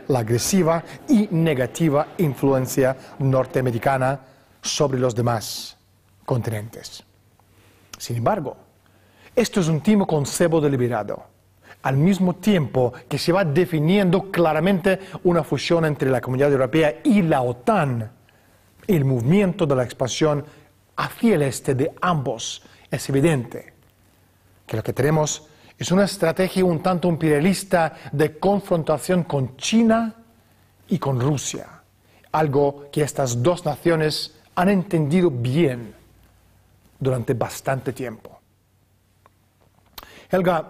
la agresiva y negativa influencia norteamericana sobre los demás continentes. Sin embargo, esto es un último concepto deliberado, al mismo tiempo que se va definiendo claramente una fusión entre la Comunidad Europea y la OTAN. El movimiento de la expansión hacia el este de ambos es evidente que lo que tenemos es una estrategia un tanto imperialista de confrontación con China y con Rusia, algo que estas dos naciones han entendido bien durante bastante tiempo. Helga,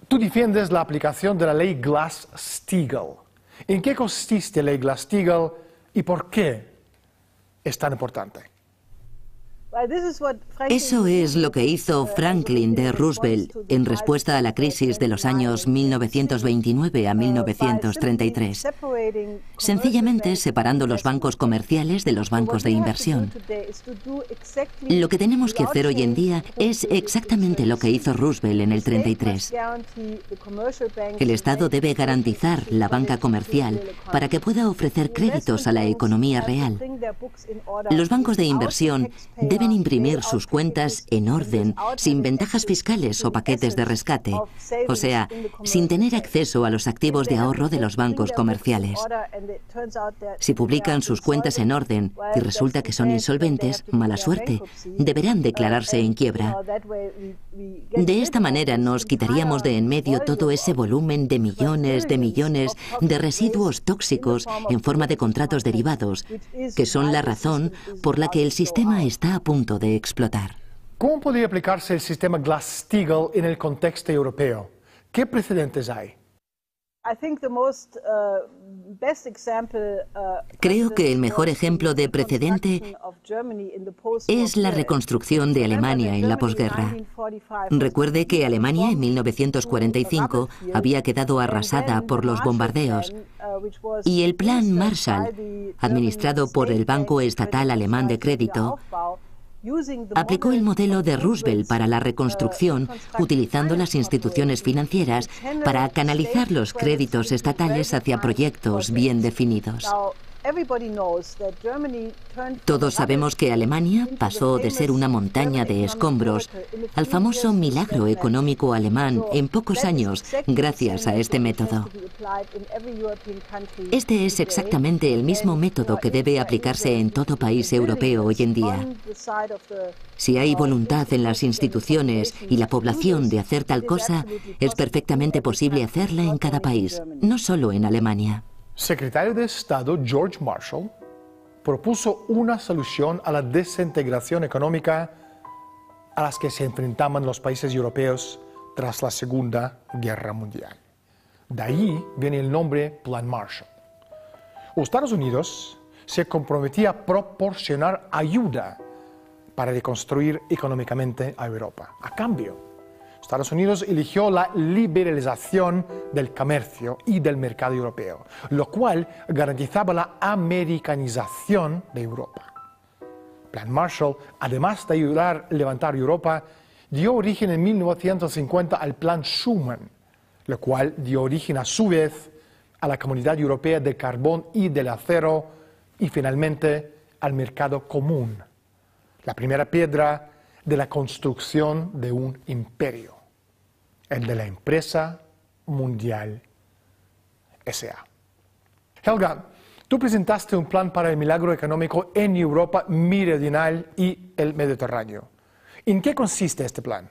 tú defiendes la aplicación de la ley Glass-Steagall. ¿En qué consiste la ley Glass-Steagall y por qué es tan importante? Eso es lo que hizo Franklin D. Roosevelt en respuesta a la crisis de los años 1929 a 1933, sencillamente separando los bancos comerciales de los bancos de inversión. Lo que tenemos que hacer hoy en día es exactamente lo que hizo Roosevelt en el 33. El Estado debe garantizar la banca comercial para que pueda ofrecer créditos a la economía real. Los bancos de inversión deben imprimir sus cuentas en orden, sin ventajas fiscales o paquetes de rescate, o sea, sin tener acceso a los activos de ahorro de los bancos comerciales. Si publican sus cuentas en orden y resulta que son insolventes, mala suerte, deberán declararse en quiebra. De esta manera nos quitaríamos de en medio todo ese volumen de millones de residuos tóxicos en forma de contratos derivados, que son la razón por la que el sistema está a punto de explotar. ¿Cómo podría aplicarse el sistema Glass-Steagall en el contexto europeo? ¿Qué precedentes hay? Creo que el mejor ejemplo de precedente es la reconstrucción de Alemania en la posguerra. Recuerde que Alemania en 1945 había quedado arrasada por los bombardeos y el Plan Marshall, administrado por el Banco Estatal Alemán de Crédito, aplicó el modelo de Roosevelt para la reconstrucción, utilizando las instituciones financieras para canalizar los créditos estatales hacia proyectos bien definidos. Todos sabemos que Alemania pasó de ser una montaña de escombros al famoso milagro económico alemán en pocos años gracias a este método. Este es exactamente el mismo método que debe aplicarse en todo país europeo hoy en día. Si hay voluntad en las instituciones y la población de hacer tal cosa, es perfectamente posible hacerla en cada país, no solo en Alemania. Secretario de Estado George Marshall propuso una solución a la desintegración económica a las que se enfrentaban los países europeos tras la Segunda Guerra Mundial. De ahí viene el nombre Plan Marshall. Estados Unidos se comprometía a proporcionar ayuda para reconstruir económicamente a Europa. A cambio, Estados Unidos eligió la liberalización del comercio y del mercado europeo, lo cual garantizaba la americanización de Europa. Plan Marshall, además de ayudar a levantar Europa, dio origen en 1950 al Plan Schuman, lo cual dio origen a su vez a la Comunidad Europea del Carbón y del Acero y finalmente al Mercado Común, la primera piedra de la construcción de un imperio, el de la Empresa Mundial S.A. Helga, tú presentaste un plan para el milagro económico en Europa meridional y el Mediterráneo. ¿En qué consiste este plan?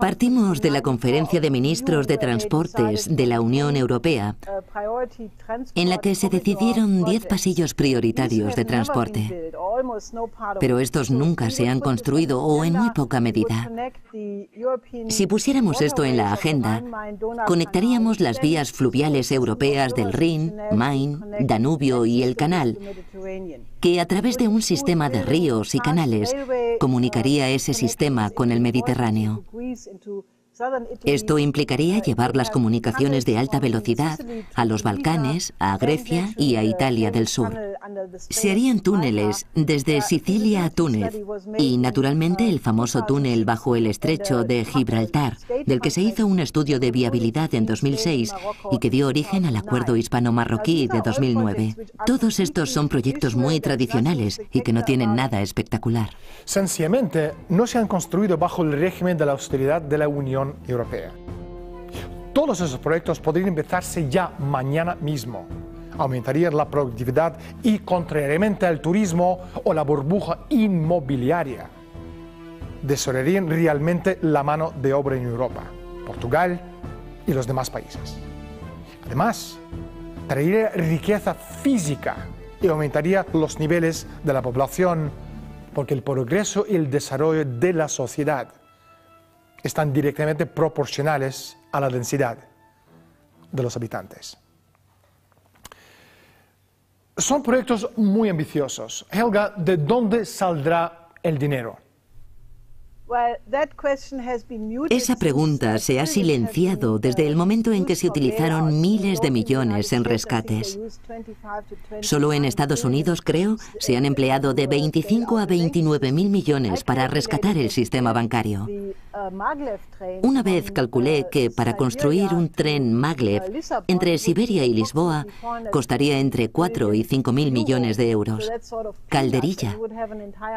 Partimos de la Conferencia de Ministros de Transportes de la Unión Europea, en la que se decidieron 10 pasillos prioritarios de transporte. Pero estos nunca se han construido o en muy poca medida. Si pusiéramos esto en la agenda, conectaríamos las vías fluviales europeas del Rin, Main, Danubio y el Canal, que a través de un sistema de ríos y canales comunicaría ese sistema con el Mediterráneo. Esto implicaría llevar las comunicaciones de alta velocidad a los Balcanes, a Grecia y a Italia del Sur. Se harían túneles desde Sicilia a Túnez y, naturalmente, el famoso túnel bajo el estrecho de Gibraltar, del que se hizo un estudio de viabilidad en 2006 y que dio origen al acuerdo hispano-marroquí de 2009. Todos estos son proyectos muy tradicionales y que no tienen nada espectacular. Sencillamente, no se han construido bajo el régimen de la austeridad de la Unión Europea. Todos esos proyectos podrían empezarse ya mañana mismo. Aumentarían la productividad y, contrariamente al turismo o la burbuja inmobiliaria, desarrollarían realmente la mano de obra en Europa, Portugal y los demás países. Además, traería riqueza física y aumentaría los niveles de la población, porque el progreso y el desarrollo de la sociedad están directamente proporcionales a la densidad de los habitantes. Son proyectos muy ambiciosos. Helga, ¿de dónde saldrá el dinero? Esa pregunta se ha silenciado desde el momento en que se utilizaron miles de millones en rescates. Solo en Estados Unidos, creo, se han empleado de 25 a 29.000 millones para rescatar el sistema bancario. Una vez calculé que para construir un tren maglev entre Siberia y Lisboa costaría entre 4 y 5.000 millones de euros. Calderilla.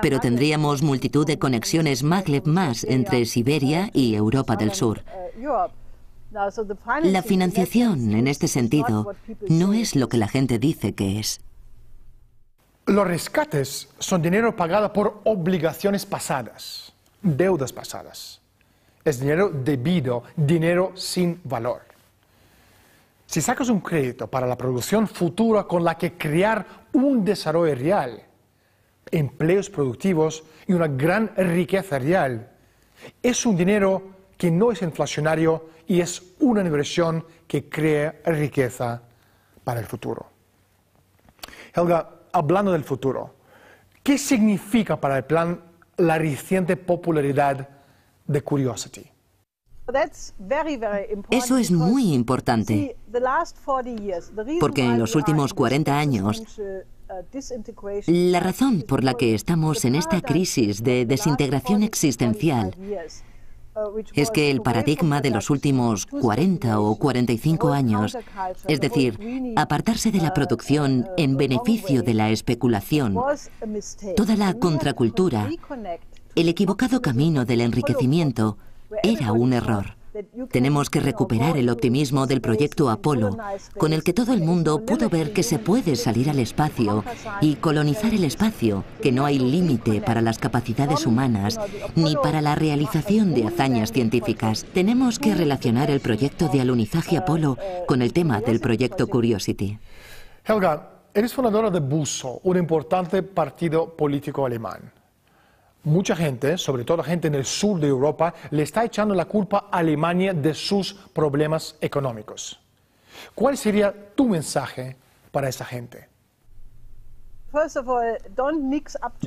Pero tendríamos multitud de conexiones maglev más entre Siberia y Europa del Sur. La financiación, en este sentido, no es lo que la gente dice que es. Los rescates son dinero pagado por obligaciones pasadas, deudas pasadas. Es dinero debido, dinero sin valor. Si sacas un crédito para la producción futura con la que crear un desarrollo real, empleos productivos y una gran riqueza real, es un dinero que no es inflacionario y es una inversión que crea riqueza para el futuro. Helga, hablando del futuro, ¿qué significa para el plan la reciente popularidad de Curiosity? Eso es muy importante, porque en los últimos 40 años, la razón por la que estamos en esta crisis de desintegración existencial es que el paradigma de los últimos 40 o 45 años, es decir, apartarse de la producción en beneficio de la especulación, toda la contracultura, el equivocado camino del enriquecimiento, era un error. Tenemos que recuperar el optimismo del proyecto Apolo, con el que todo el mundo pudo ver que se puede salir al espacio y colonizar el espacio, que no hay límite para las capacidades humanas ni para la realización de hazañas científicas. Tenemos que relacionar el proyecto de alunizaje Apolo con el tema del proyecto Curiosity. Helga, eres fundadora de BUSO, un importante partido político alemán. Mucha gente, sobre todo gente en el sur de Europa, le está echando la culpa a Alemania de sus problemas económicos. ¿Cuál sería tu mensaje para esa gente?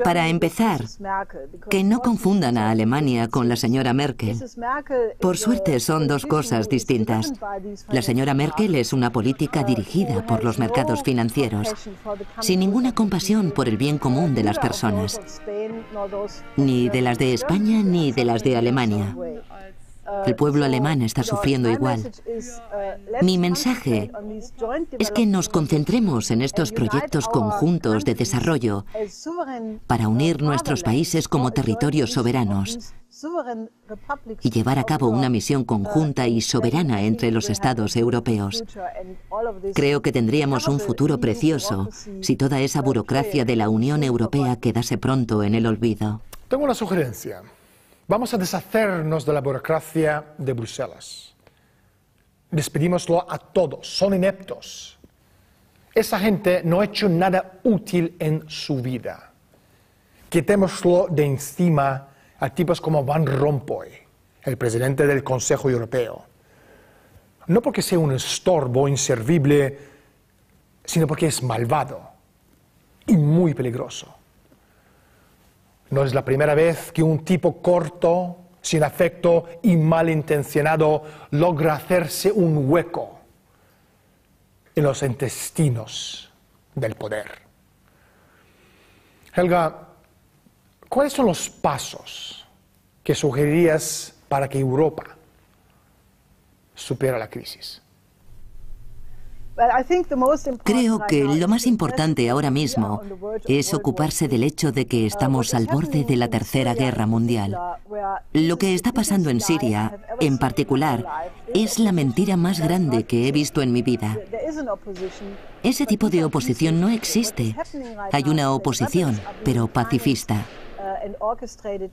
Para empezar, que no confundan a Alemania con la señora Merkel. Por suerte son dos cosas distintas. La señora Merkel es una política dirigida por los mercados financieros, sin ninguna compasión por el bien común de las personas, ni de las de España ni de las de Alemania. El pueblo alemán está sufriendo igual. Mi mensaje es que nos concentremos en estos proyectos conjuntos de desarrollo para unir nuestros países como territorios soberanos y llevar a cabo una misión conjunta y soberana entre los Estados europeos. Creo que tendríamos un futuro precioso si toda esa burocracia de la Unión Europea quedase pronto en el olvido. Tengo una sugerencia. Vamos a deshacernos de la burocracia de Bruselas. Despedímoslo a todos, son ineptos. Esa gente no ha hecho nada útil en su vida. Quitémoslo de encima a tipos como Van Rompuy, el presidente del Consejo Europeo. No porque sea un estorbo inservible, sino porque es malvado y muy peligroso. No es la primera vez que un tipo corto, sin afecto y malintencionado, logra hacerse un hueco en los intestinos del poder. Helga, ¿cuáles son los pasos que sugerirías para que Europa supere la crisis? Creo que lo más importante ahora mismo es ocuparse del hecho de que estamos al borde de la Tercera Guerra Mundial. Lo que está pasando en Siria, en particular, es la mentira más grande que he visto en mi vida. Ese tipo de oposición no existe. Hay una oposición, pero pacifista.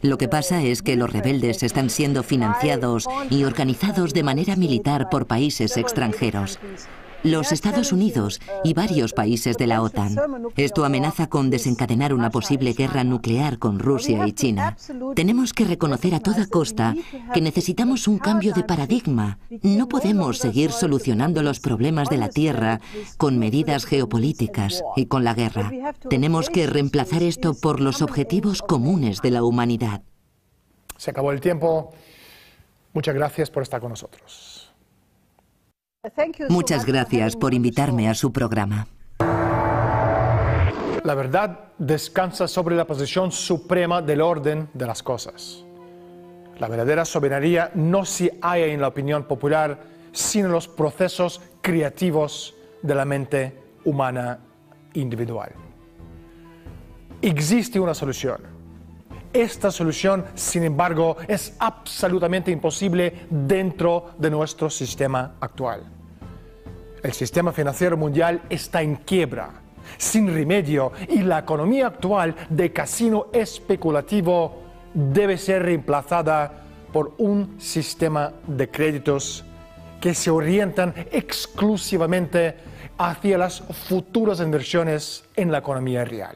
Lo que pasa es que los rebeldes están siendo financiados y organizados de manera militar por países extranjeros. Los Estados Unidos y varios países de la OTAN. Esto amenaza con desencadenar una posible guerra nuclear con Rusia y China. Tenemos que reconocer a toda costa que necesitamos un cambio de paradigma. No podemos seguir solucionando los problemas de la Tierra con medidas geopolíticas y con la guerra. Tenemos que reemplazar esto por los objetivos comunes de la humanidad. Se acabó el tiempo. Muchas gracias por estar con nosotros. Muchas gracias por invitarme a su programa. La verdad descansa sobre la posición suprema del orden de las cosas. La verdadera soberanía no se halla en la opinión popular, sino en los procesos creativos de la mente humana individual. Existe una solución. Esta solución, sin embargo, es absolutamente imposible dentro de nuestro sistema actual. El sistema financiero mundial está en quiebra, sin remedio, y la economía actual de casino especulativo debe ser reemplazada por un sistema de créditos que se orientan exclusivamente hacia las futuras inversiones en la economía real.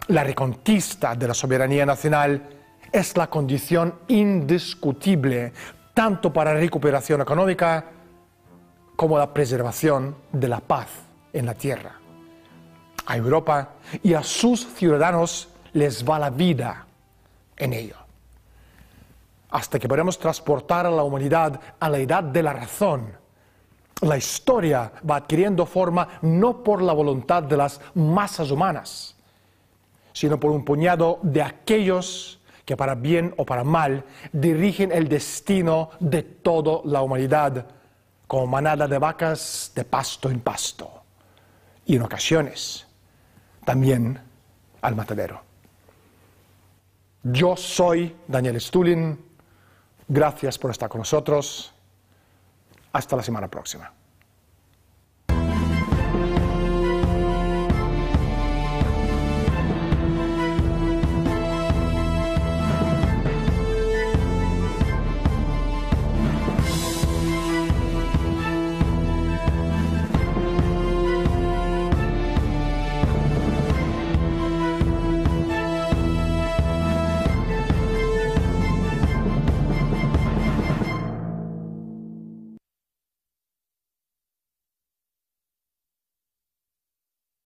La reconquista de la soberanía nacional es la condición indiscutible tanto para la recuperación económica como la preservación de la paz en la tierra. A Europa y a sus ciudadanos les va la vida en ello. Hasta que podamos transportar a la humanidad a la edad de la razón, la historia va adquiriendo forma no por la voluntad de las masas humanas, sino por un puñado de aquellos que para bien o para mal dirigen el destino de toda la humanidad como manada de vacas de pasto en pasto, y en ocasiones también al matadero. Yo soy Daniel Stulin, gracias por estar con nosotros, hasta la semana próxima.